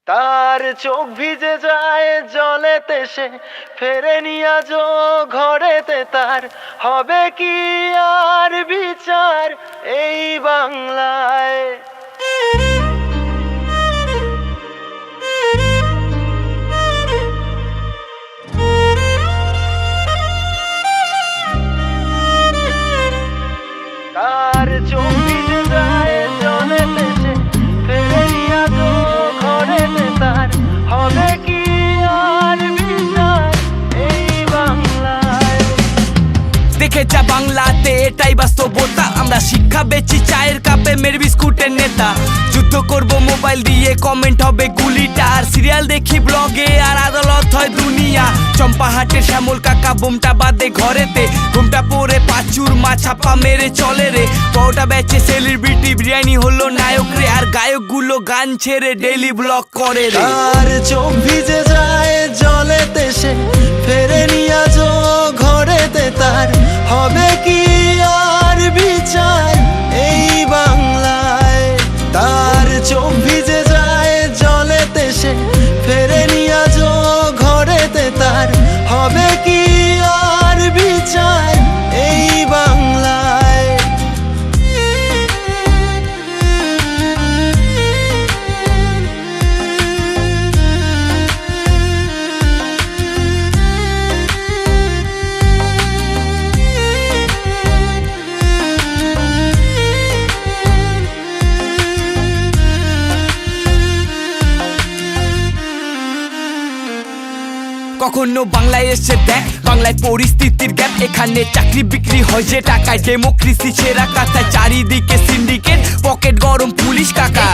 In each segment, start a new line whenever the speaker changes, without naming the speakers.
তার চোখ ভিজে যায় জলেতে, সে ফেরেনি আজও ঘরেতে। তার হবে কি আর বিচার এই বাংলায়? তার চোখ ভিজে যায় জলেতে, সে ফেরেনি আজও ঘরেতে। তার হবে কি আর বিচার এই বাংলায়?
দেখে যা বাংলাতে এটাই বাস্তবতা। আমরা শিক্ষা বেচি চায়ের কাপে, মের বিস্কুটের নেতা। যুদ্ধ করব মোবাইল দিয়ে, কমেন্ট হবে গুলিটা। আর সিরিয়াল দেখি ব্লগে, আর আদালত হয় দুনিয়া। চম্পাহাটের শ্যামল কাকা বোমটা বাদে ঘরেতে, ঘুমটা পরে পাচুর মা ছাপা মেরে চলে রে। পরোটা বেচে সেলিব্রিটি, বিরিয়ানি হলো নায়ক রে। আর গায়কগুলো গান ছেড়ে ডেইলি ব্লগ করে রে।
তার চোখ ভিজে যায় জলেতে, সে ফেরেনি আজও ঘরেতে। তার হবে কি আর বিচার এই বাংলায়? তার চোখ ভিজে যায় জলেতে, সে ফেরেনি আজও ঘরেতে। তার হবে কি আর বিচার এই বাংলায়?
কখনো বাংলায় এসে দেখ বাংলায় পরিস্থিতির গ্যাপ। এখানে চাকরি বিক্রি হয় যে টাকায়, ডেমোক্রেসি সেরা কাতায়। চারিদিকে সিন্ডিকেট, পকেট গরম পুলিশ কাকা।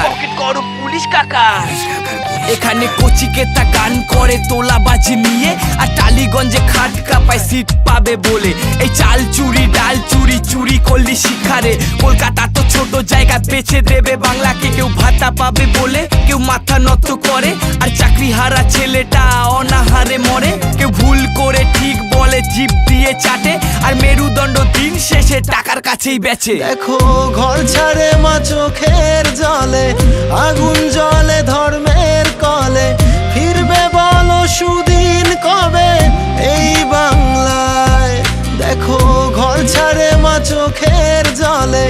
এখানে কচিকেতা গান করে তোলাবাজি নিয়ে, আর টালিগঞ্জে খাট কাপায় সিট পাবে বলে। এই চাল চুরি ডাল চুরি, চুরি করলি শিখারে। কলকাতা তো ছোট জায়গা, বেছে দেবে বাংলাকে। কেউ ভাতা পাবে বলে কেউ মাথা নত করে, আর চাকরি হারা ছেলেটা অনাহারে মরে। কেউ ভুল করে ঠিক বলে, জিভ দিয়ে চাটে। আর মেরুদণ্ড দিন শেষে টাকার কাছেই বেচে।
দেখো ঘর ছাড়ে মা চোখের জলে, আগুন জলে ধর্মের কলে। ফিরবে বলো সুদিন কবে এই বাংলায়? দেখো ঘর ছাড়ে মা চোখের জলে,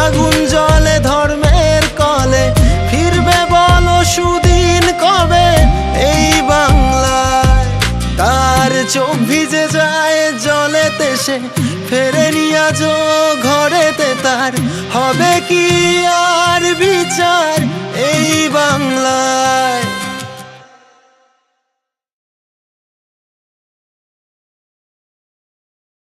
আগুন জলে ধর্মের কলে। ফিরবে বলো সুদিন কবে এই বাংলায়? তার চোখ ভিজে যায় জলেতে, সে ফেরেনি আজও ঘরেতে। তার হবে কি আর বিচার এই বাংলায়?